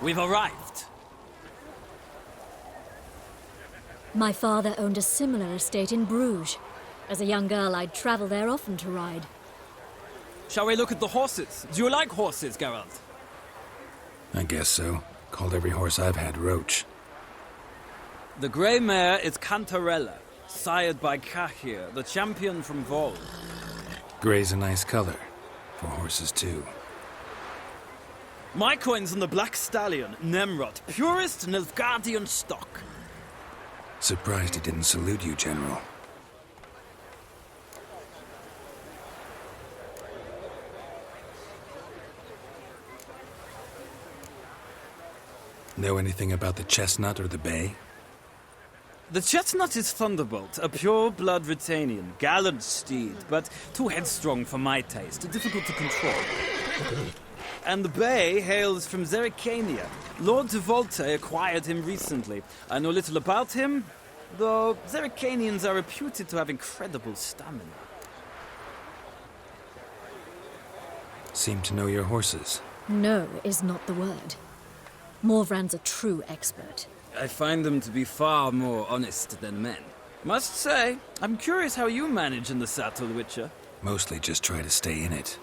We've arrived. My father owned a similar estate in Bruges. As a young girl, I'd travel there often to ride. Shall we look at the horses? Do you like horses, Geralt? I guess so. Called every horse I've had Roach. The grey mare is Cantarella, sired by Cahir, the champion from Vol. Grey's a nice color. For horses, too. My coin's on the black stallion, Nemrod, purest Nilfgaardian stock. Surprised he didn't salute you, General. Know anything about the chestnut or the bay? The chestnut is Thunderbolt, a pure-blood Retanian, gallant steed, but too headstrong for my taste, difficult to control. And the bay hails from Zerrikania. Lord de Volte acquired him recently. I know little about him, though Zerrikanians are reputed to have incredible stamina. Seem to know your horses. No is not the word. Morvran's a true expert. I find them to be far more honest than men. Must say, I'm curious how you manage in the saddle, Witcher. Mostly just try to stay in it.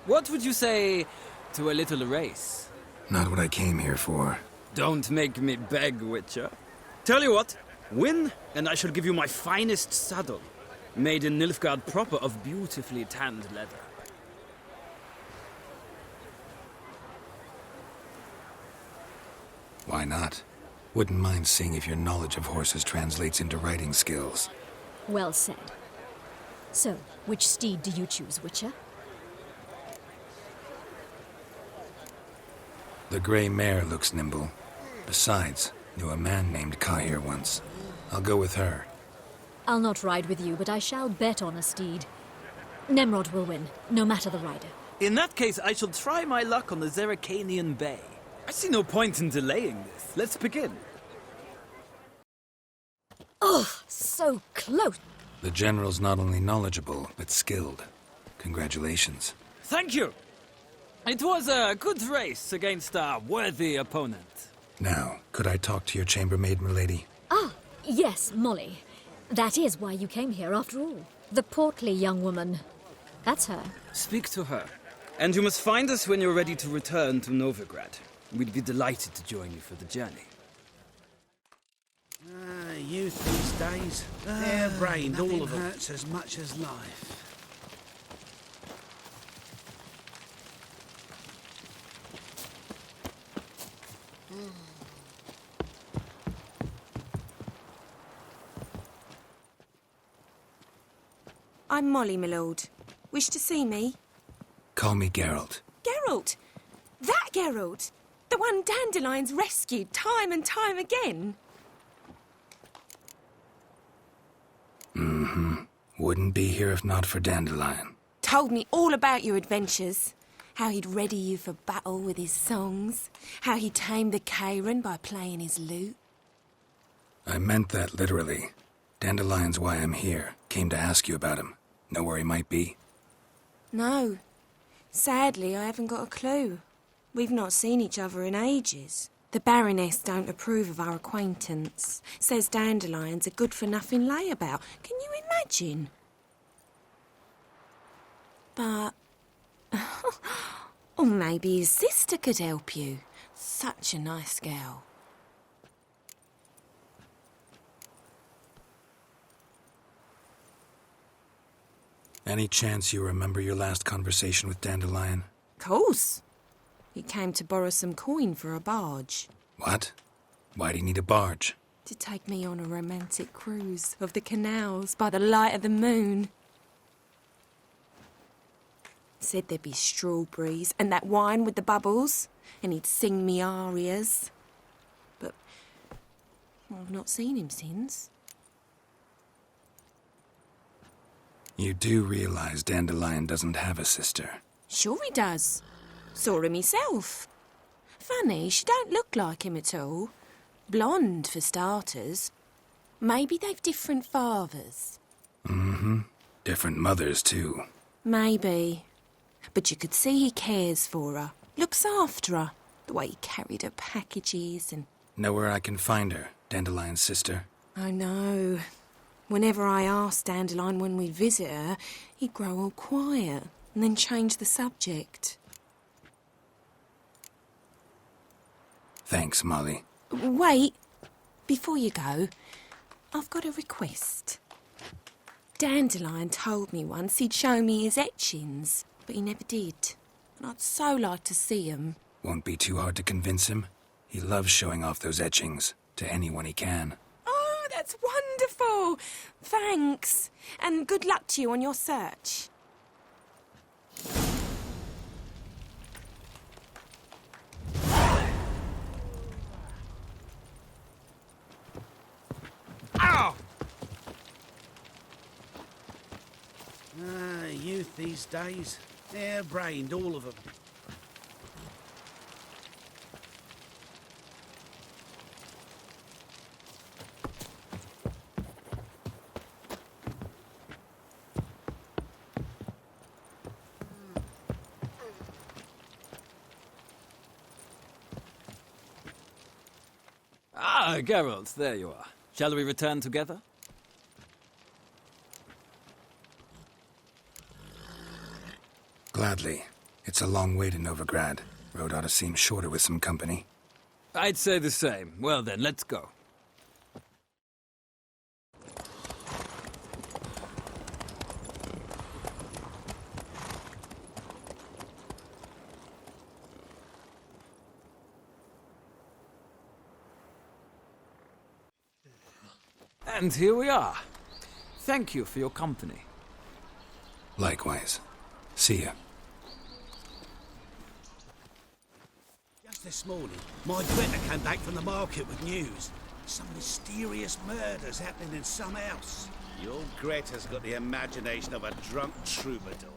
What would you say to a little race? Not what I came here for. Don't make me beg, Witcher. Tell you what, win, and I shall give you my finest saddle. Made in Nilfgaard proper of beautifully tanned leather. Why not? Wouldn't mind seeing if your knowledge of horses translates into riding skills. Well said. So, which steed do you choose, Witcher? The grey mare looks nimble. Besides, knew a man named Cahir once. I'll go with her. I'll not ride with you, but I shall bet on a steed. Nemrod will win, no matter the rider. In that case, I shall try my luck on the Zerrikanian Bay. I see no point in delaying this. Let's begin. Oh, so close. The General's not only knowledgeable, but skilled. Congratulations. Thank you. It was a good race against a worthy opponent. Now, could I talk to your chambermaid, milady? Ah, yes, Molly. That is why you came here after all. The portly young woman. That's her. Speak to her. And you must find us when you're ready to return to Novigrad. We'd be delighted to join you for the journey. Youth these days. Hair-brained, all of them. Hurts as much as life. I'm Molly, my lord. Wish to see me? Call me Geralt. Geralt! That Geralt! The one Dandelion's rescued time and time again. Wouldn't be here if not for Dandelion. Told me all about your adventures. How he'd ready you for battle with his songs. How he tamed the Kairan by playing his lute. I meant that literally. Dandelion's why I'm here. Came to ask you about him. Know where he might be? No. Sadly, I haven't got a clue. We've not seen each other in ages. The Baroness don't approve of our acquaintance. Says Dandelion's a good-for-nothing layabout. Can you imagine? But... or maybe his sister could help you. Such a nice girl. Any chance you remember your last conversation with Dandelion? Course. He came to borrow some coin for a barge. What? Why'd he need a barge? To take me on a romantic cruise of the canals by the light of the moon. Said there'd be strawberries and that wine with the bubbles, and he'd sing me arias. But I've not seen him since. You do realize Dandelion doesn't have a sister? Sure he does. Saw him myself. Funny, she don't look like him at all. Blonde, for starters. Maybe they've different fathers. Different mothers, too. Maybe. But you could see he cares for her. Looks after her. The way he carried her packages and... Know where I can find her, Dandelion's sister? I know. Whenever I asked Dandelion when we'd visit her, he'd grow all quiet and then change the subject. Thanks, Molly. Wait. Before you go, I've got a request. Dandelion told me once he'd show me his etchings, but he never did. And I'd so like to see 'em. Won't be too hard to convince him. He loves showing off those etchings to anyone he can. Oh, that's wonderful! Thanks. And good luck to you on your search. Ow! Youth these days. Hair-brained, all of them. Ah, Geralt, there you are. Shall we return together? Gladly. It's a long way to Novigrad. Road ought to seem shorter with some company. I'd say the same. Well then, let's go. And here we are. Thank you for your company. Likewise. See ya. Just this morning, my Greta came back from the market with news. Some mysterious murders happening in some house. Your Greta's got the imagination of a drunk troubadour.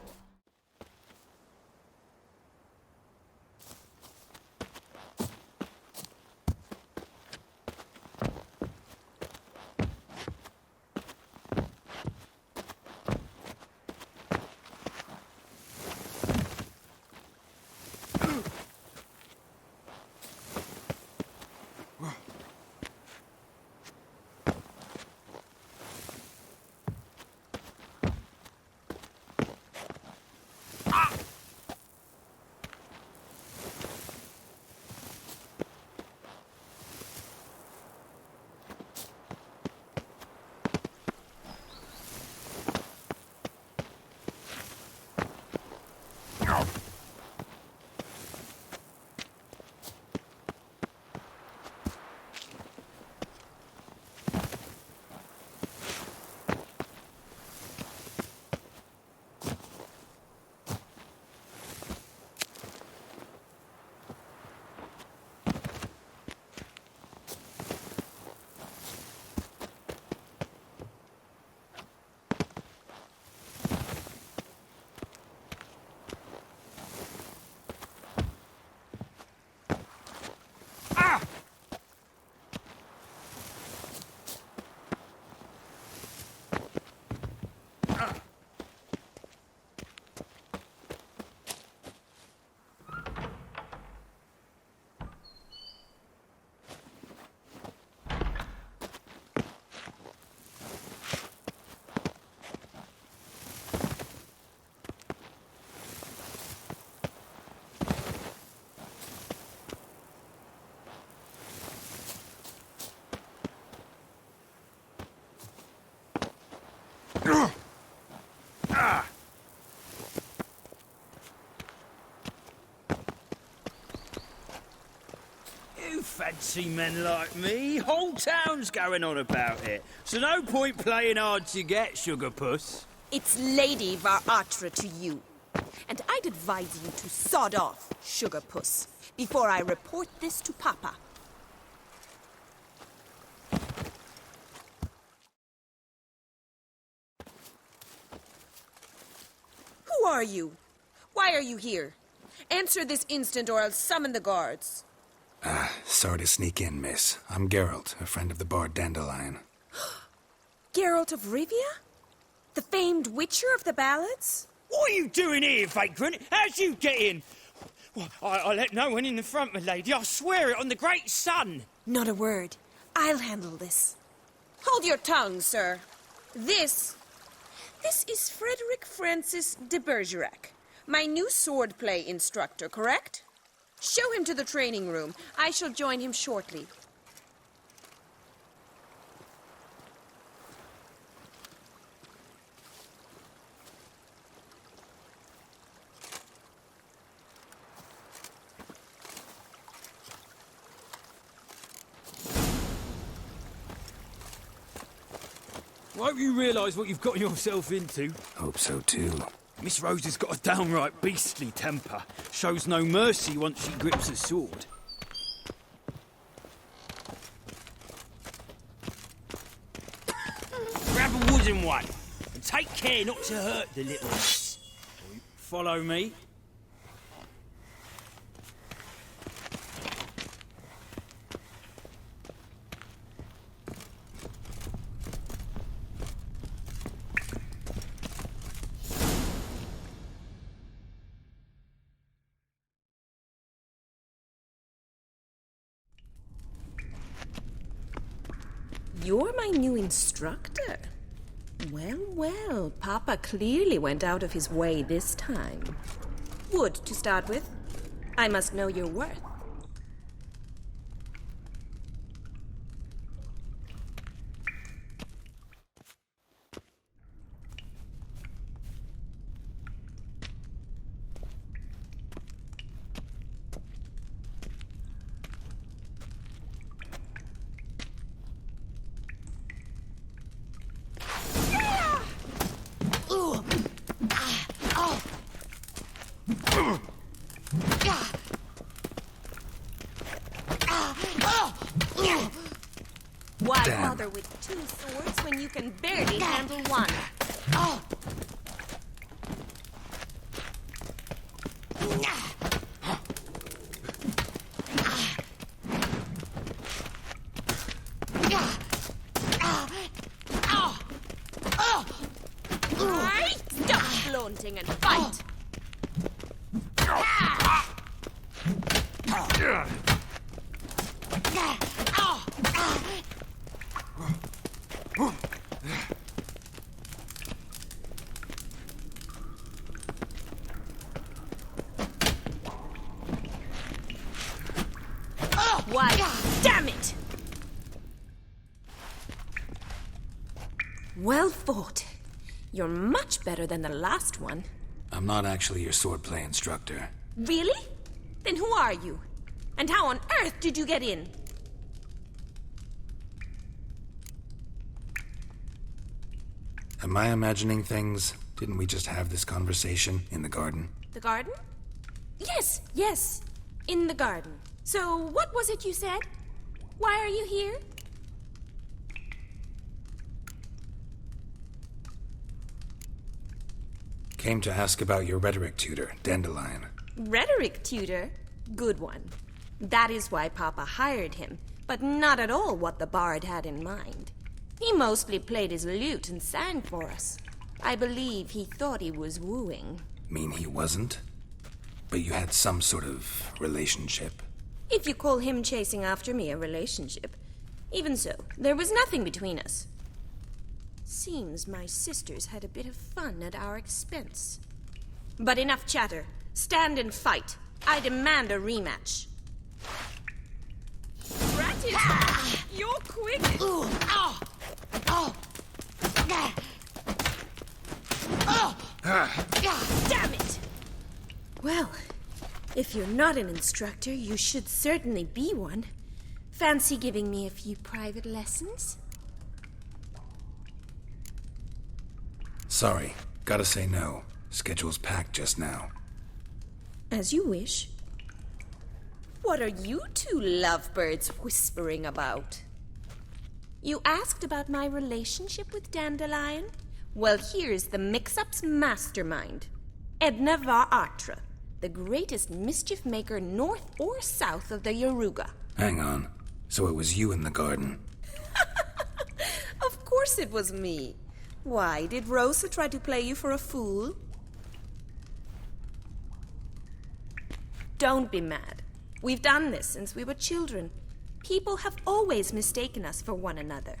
You fancy men like me? Whole town's going on about it. So no point playing hard to get, sugar puss. It's Lady Varatra to you. And I'd advise you to sod off, sugar puss, before I report this to Papa. Who are you? Why are you here? Answer this instant or I'll summon the guards. Sorry to sneak in, miss. I'm Geralt, a friend of the bard Dandelion. Geralt of Rivia? The famed witcher of the ballads? What are you doing here, vagrant? How'd you get in? Well, I let no one in the front, my lady. I swear it on the great sun. Not a word. I'll handle this. Hold your tongue, sir. This is Frederick Francis de Bergerac, my new swordplay instructor, correct? Show him to the training room. I shall join him shortly. I hope you realise what you've gotten yourself into. Hope so too. Miss Rose has got a downright beastly temper. Shows no mercy once she grips a sword. Grab a wooden one. And take care not to hurt the little miss. Follow me. You're my new instructor? Well, well, Papa clearly went out of his way this time. Wood, to start with. I must know your worth. Why bother with two swords when you can barely handle one? Stop flaunting and fight! Why, damn it! Well fought. You're much better than the last one. I'm not actually your swordplay instructor. Really? Then who are you? And how on earth did you get in? Am I imagining things? Didn't we just have this conversation in the garden? The garden? Yes, yes. In the garden. So, what was it you said? Why are you here? Came to ask about your rhetoric tutor, Dandelion. Rhetoric tutor? Good one. That is why Papa hired him, but not at all what the bard had in mind. He mostly played his lute and sang for us. I believe he thought he was wooing. Mean he wasn't? But you had some sort of relationship. If you call him chasing after me a relationship. Even so, there was nothing between us. Seems my sisters had a bit of fun at our expense. But enough chatter. Stand and fight. I demand a rematch. Ratty, you're quick. Damn it! Well, if you're not an instructor, you should certainly be one. Fancy giving me a few private lessons? Sorry, gotta say no. Schedule's packed just now. As you wish. What are you two lovebirds whispering about? You asked about my relationship with Dandelion? Well, here's the mix-up's mastermind. Edna var Atra, the greatest mischief maker north or south of the Yaruga. Hang on. So it was you in the garden? Of course it was me. Why, did Rosa try to play you for a fool? Don't be mad. We've done this since we were children. People have always mistaken us for one another.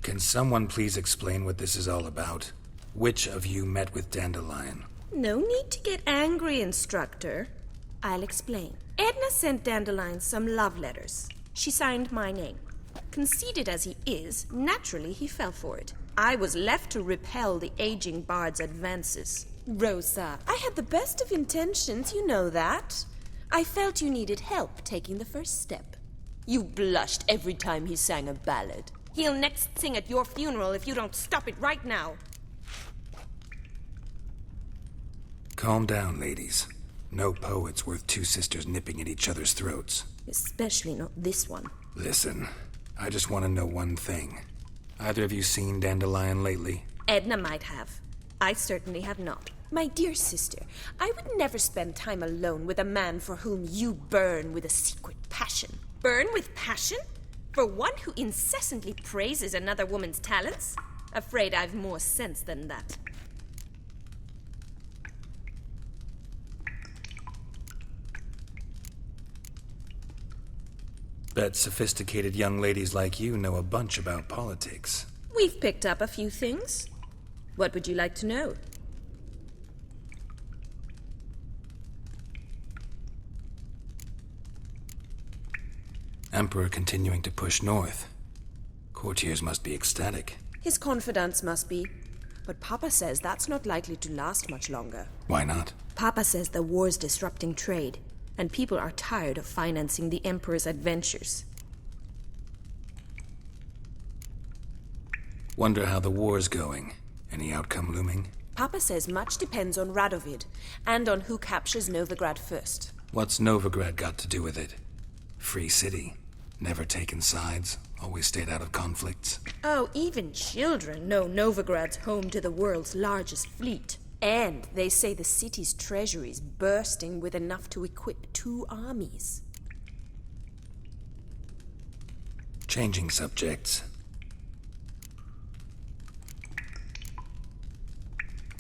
Can someone please explain what this is all about? Which of you met with Dandelion? No need to get angry, Instructor. I'll explain. Edna sent Dandelion some love letters. She signed my name. Conceited as he is, naturally he fell for it. I was left to repel the aging bard's advances. Rosa, I had the best of intentions, you know that. I felt you needed help taking the first step. You blushed every time he sang a ballad. He'll next sing at your funeral if you don't stop it right now. Calm down, ladies. No poet's worth two sisters nipping at each other's throats. Especially not this one. Listen, I just want to know one thing. Either of you seen Dandelion lately? Edna might have. I certainly have not. My dear sister, I would never spend time alone with a man for whom you burn with a secret passion. Burn with passion? For one who incessantly praises another woman's talents? Afraid I've more sense than that. Bet sophisticated young ladies like you know a bunch about politics. We've picked up a few things. What would you like to know? Emperor continuing to push north. Courtiers must be ecstatic. His confidants must be. But Papa says that's not likely to last much longer. Why not? Papa says the war's disrupting trade, and people are tired of financing the Emperor's adventures. Wonder how the war's going. Any outcome looming? Papa says much depends on Radovid, and on who captures Novigrad first. What's Novigrad got to do with it? Free city. Never taken sides. Always stayed out of conflicts. Oh, even children know Novigrad's home to the world's largest fleet. And they say the city's treasury's bursting with enough to equip 2 armies. Changing subjects.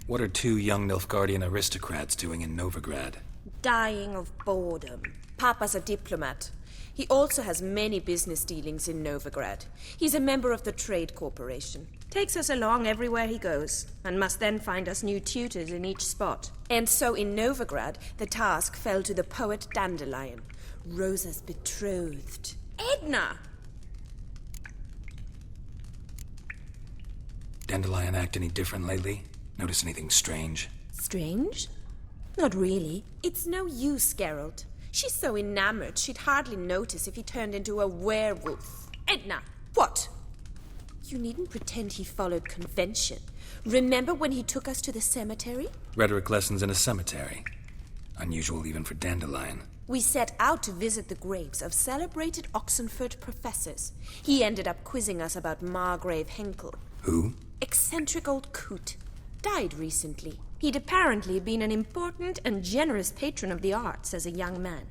What are 2 young Nilfgaardian aristocrats doing in Novigrad? Dying of boredom. Papa's a diplomat. He also has many business dealings in Novigrad. He's a member of the Trade Corporation. Takes us along everywhere he goes, and must then find us new tutors in each spot. And so in Novigrad, the task fell to the poet Dandelion, Rosa's betrothed. Edna! Dandelion act any different lately? Notice anything strange? Strange? Not really. It's no use, Geralt. She's so enamored she'd hardly notice if he turned into a werewolf. Edna! What? You needn't pretend he followed convention. Remember when he took us to the cemetery? Rhetoric lessons in a cemetery. Unusual even for Dandelion. We set out to visit the graves of celebrated Oxenford professors. He ended up quizzing us about Margrave Henkel. Who? Eccentric old coot. Died recently. He'd apparently been an important and generous patron of the arts as a young man.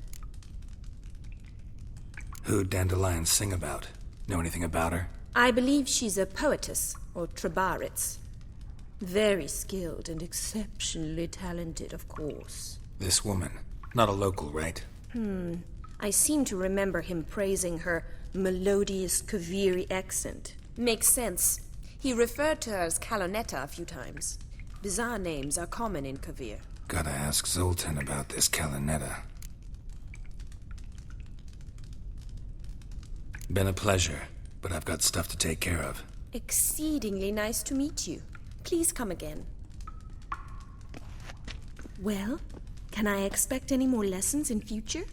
Who'd Dandelion sing about? Know anything about her? I believe she's a poetess, or trabaritz. Very skilled and exceptionally talented, of course. This woman. Not a local, right? I seem to remember him praising her melodious Kaviri accent. Makes sense. He referred to her as Calonetta a few times. Bizarre names are common in Kavir. Gotta ask Zoltan about this Calonetta. Been a pleasure, but I've got stuff to take care of. Exceedingly nice to meet you. Please come again. Well, can I expect any more lessons in future?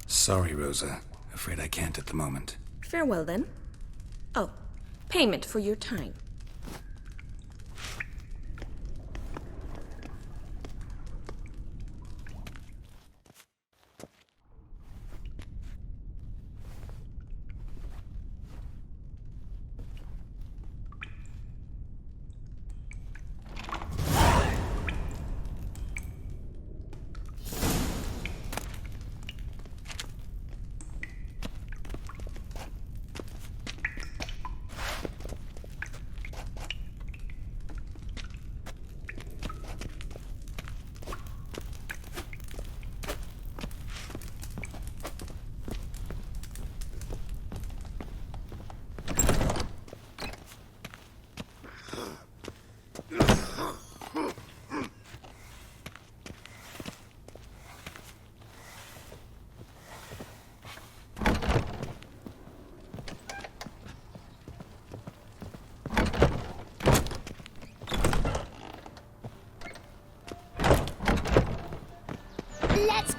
Sorry, Rosa. Afraid I can't at the moment. Farewell, then. Oh, payment for your time.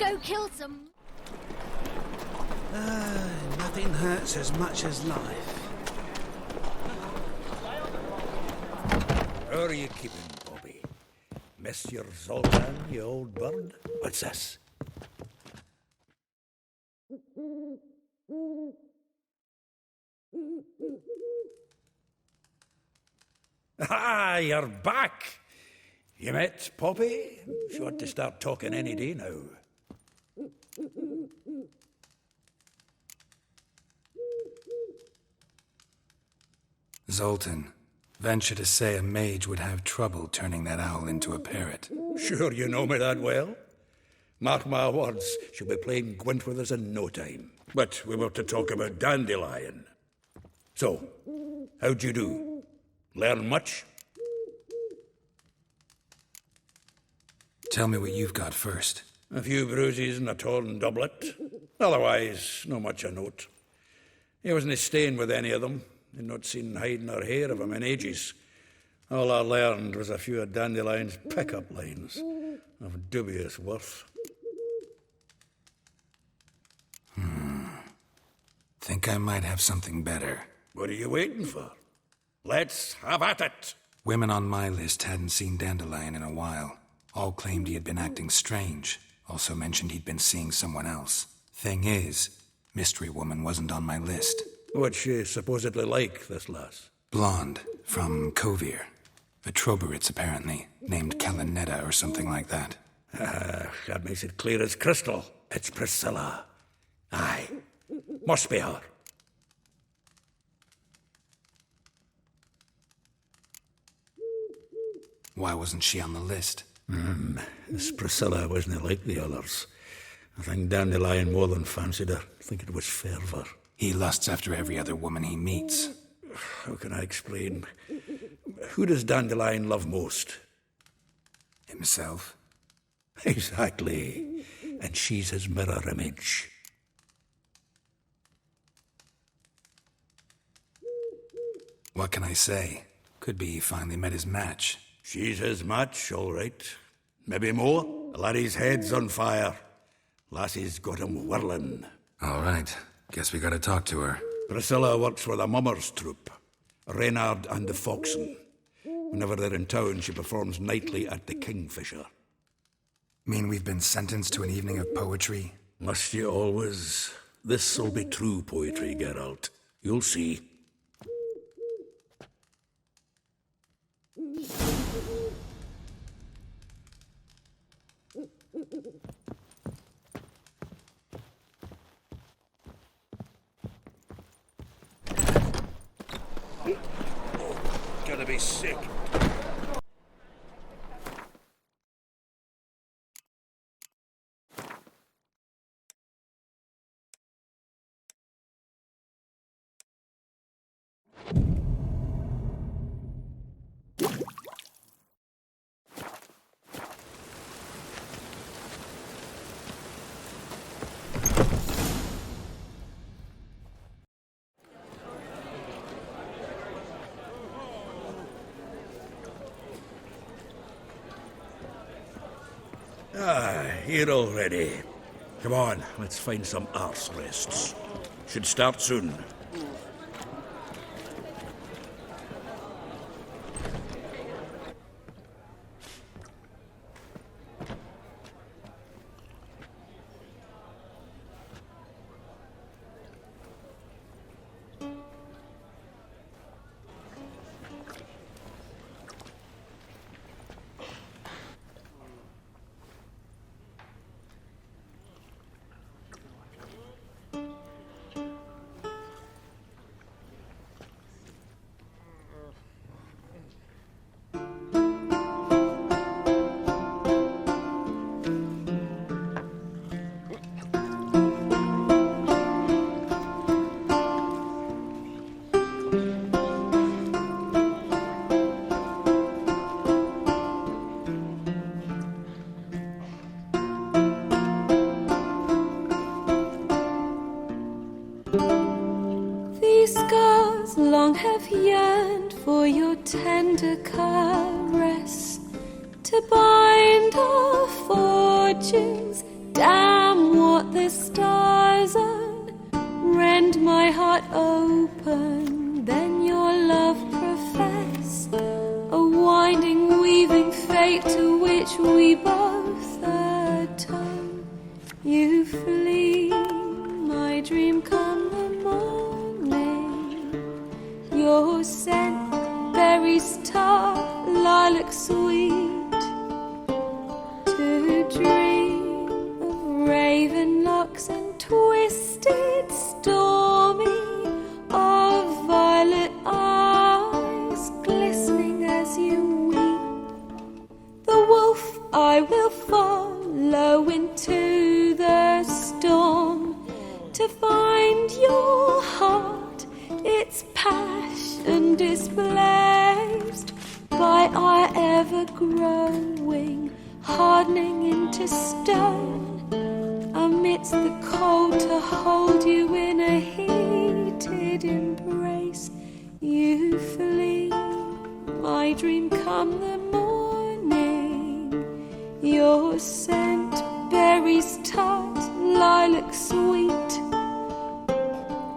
go kill some... Nothing hurts as much as life. How are you keeping, Bobby? Miss your Zoltan, you old bird? What's this? Ah, you're back! You met Poppy? She ought to start talking any day now. Zoltan, venture to say a mage would have trouble turning that owl into a parrot. Sure you know me that well? Mark my words, she'll be playing Gwent with us in no time. But we were to talk about Dandelion. So, how'd you do? Learn much? Tell me what you've got first. A few bruises and a torn doublet. Otherwise, no much a note. He wasn't staying with any of them. I'd not seen hide nor hair of him in ages. All I learned was a few of Dandelion's pick-up lines of dubious worth. Think I might have something better. What are you waiting for? Let's have at it! Women on my list hadn't seen Dandelion in a while. All claimed he had been acting strange. Also mentioned he'd been seeing someone else. Thing is, Mystery Woman wasn't on my list. What's she supposedly like, this lass? Blonde, from Kovir. A Troberitz, apparently, named Kalinetta or something like that. That makes it clear as crystal. It's Priscilla. Aye, must be her. Why wasn't she on the list? This Priscilla wasn't like the others. I think Dandelion more than fancied her. I think it was fervour. He lusts after every other woman he meets. How can I explain? Who does Dandelion love most? Himself? Exactly. And she's his mirror image. What can I say? Could be he finally met his match. She's his match, all right. Maybe more. The laddie's head's on fire. Lassie's got him whirling. All right. Guess we gotta talk to her. Priscilla works for the Mummers troupe. Reynard and the Foxen. Whenever they're in town, she performs nightly at the Kingfisher. Mean we've been sentenced to an evening of poetry? Must you always? This'll be true poetry, Geralt. You'll see. Gonna be sick. Here already. Come on, let's find some arse rests. Should start soon. These scars long have yearned for your tender caress, to bind our fortunes damn what the stars are, rend my heart open, then your love profess, a winding, weaving fate to which we both atone. You flee, my dream come the morning, your scent, berries tart, lilac sweet, to dream of raven locks and twisted, stormy, of violet eyes glistening as you weep. The wolf I will follow into the storm to find your heart, its passion displaced by our ever-growing, hardening into stone, amidst the cold to hold you in a heated embrace. You flee, my dream come the morning, your scent, berries tart, lilac sweet,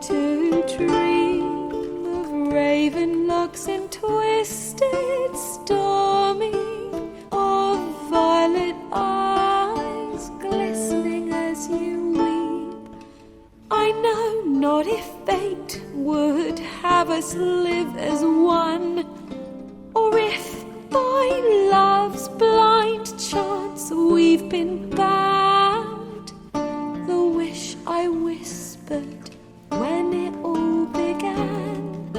to dream of raven locks and twisted, stormy, of violet eyes glistening as you weep. I know not if fate would have us live as one, or if by love's blind chance we've been bound. The wish I whispered when it all began,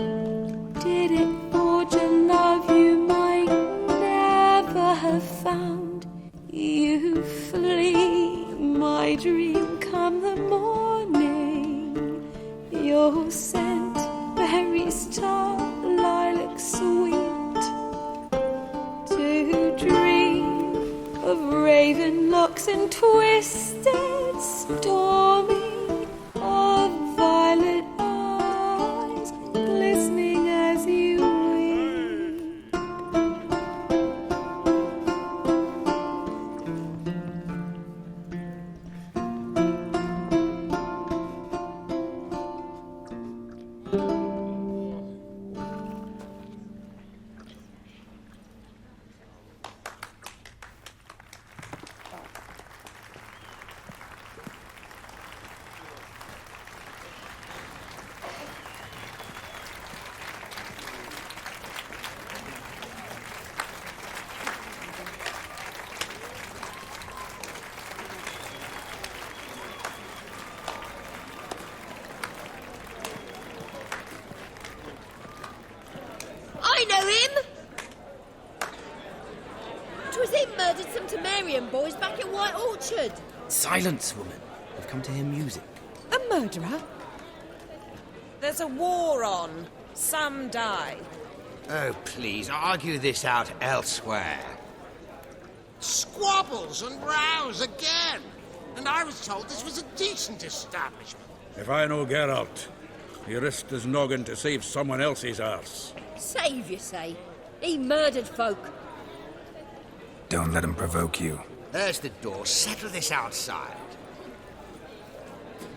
did it forge a love you might never have found? You flee, my dream come the morning, your scent, berries tart, lilac sweet, to dream of raven locks and twisted, stormy, of violet eyes glistening as you weep. I know him! 'Twas him murdered some Temerian boys back at White Orchard. Silence, woman. I've come to hear music. A murderer? There's a war on. Some die. Oh, please, argue this out elsewhere. Squabbles and rows again. And I was told this was a decent establishment. If I know Geralt, he risked his noggin to save someone else's arse. Save, you say? He murdered folk. Don't let him provoke you. There's the door. Settle this outside.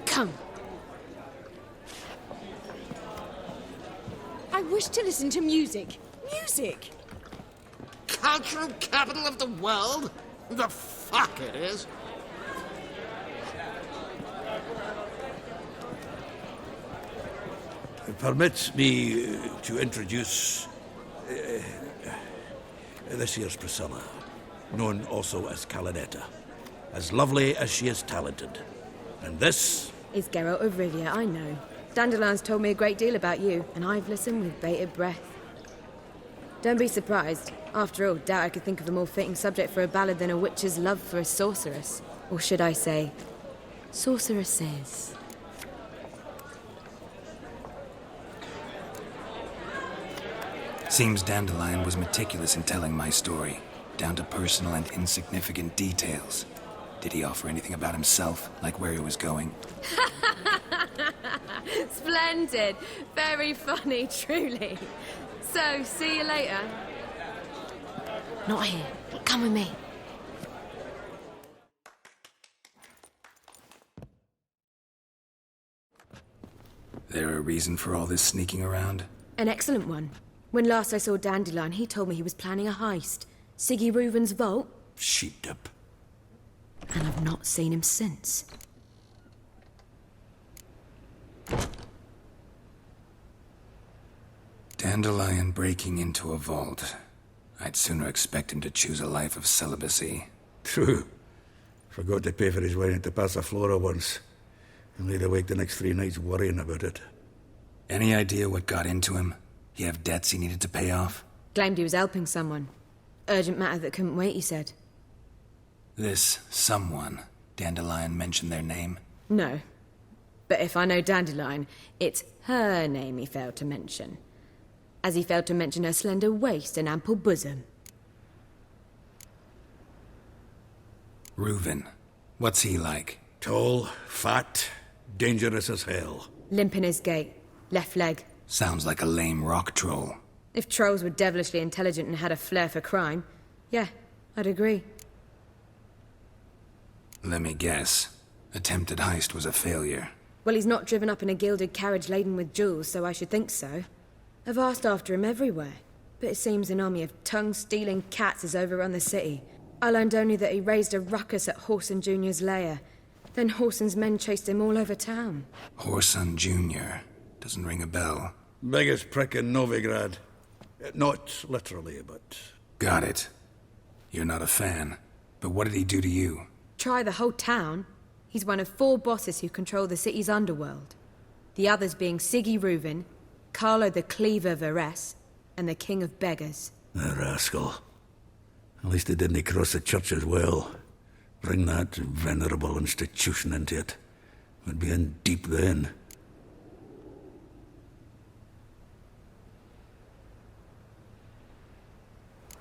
Come. I wish to listen to music. Music? Cultural capital of the world? The fuck it is. Permit me to introduce this here's Priscilla, known also as Calinetta, as lovely as she is talented. And this is Geralt of Rivia, I know. Dandelion's told me a great deal about you, and I've listened with bated breath. Don't be surprised. After all, doubt I could think of a more fitting subject for a ballad than a witch's love for a sorceress. Or should I say, sorceresses. Seems Dandelion was meticulous in telling my story, down to personal and insignificant details. Did he offer anything about himself, like where he was going? Splendid. Very funny, truly. So, see you later. Not here. Come with me. There a reason for all this sneaking around? An excellent one. When last I saw Dandelion, he told me he was planning a heist. Siggy Reuven's vault. Sheep-dip. And I've not seen him since. Dandelion breaking into a vault. I'd sooner expect him to choose a life of celibacy. True. Forgot to pay for his way into Passiflora once. And laid awake the next 3 nights worrying about it. Any idea what got into him? He have debts he needed to pay off? Claimed he was helping someone. Urgent matter that couldn't wait, he said. This someone, Dandelion mentioned their name? No. But if I know Dandelion, it's her name he failed to mention. As he failed to mention her slender waist and ample bosom. Reuven. What's he like? Tall, fat, dangerous as hell. Limp in his gait. Left leg. Sounds like a lame rock troll. If trolls were devilishly intelligent and had a flair for crime, yeah, I'd agree. Let me guess. Attempted heist was a failure. Well, he's not driven up in a gilded carriage laden with jewels, so I should think so. I've asked after him everywhere, but it seems an army of tongue-stealing cats has overrun the city. I learned only that he raised a ruckus at Whoreson Jr.'s lair. Then Whoreson's men chased him all over town. Whoreson Jr. Doesn't ring a bell. Biggest prick in Novigrad. Not literally, but... Got it. You're not a fan. But what did he do to you? Try the whole town. He's one of 4 bosses who control the city's underworld. The others being Siggy Reuven, Carlo the Cleaver Varese, and the King of Beggars. The rascal. At least he didn't cross the church as well. Bring that venerable institution into it. We'd be in deep then.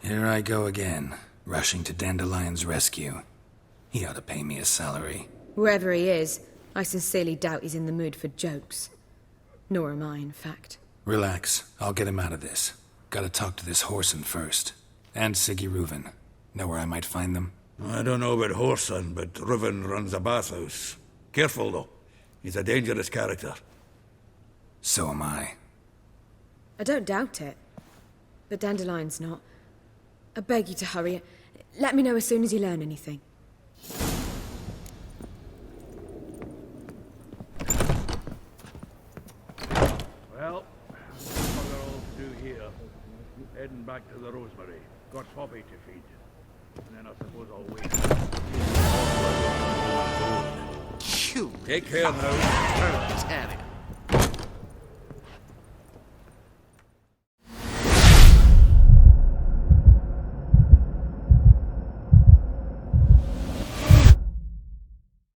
Here I go again, rushing to Dandelion's rescue. He ought to pay me a salary. Whoever he is, I sincerely doubt he's in the mood for jokes. Nor am I, in fact. Relax, I'll get him out of this. Gotta talk to this Whoreson first. And Siggy Reuven. Know where I might find them? I don't know about Whoreson, but Reuven runs a bathhouse. Careful, though. He's a dangerous character. So am I. I don't doubt it. But Dandelion's not. I beg you to hurry. Let me know as soon as you learn anything. Well, there's bugger all to do here. Heading back to the Rosemary. Got Poppy to feed. And then I suppose I'll wait. Phew. Take care now. Damn it.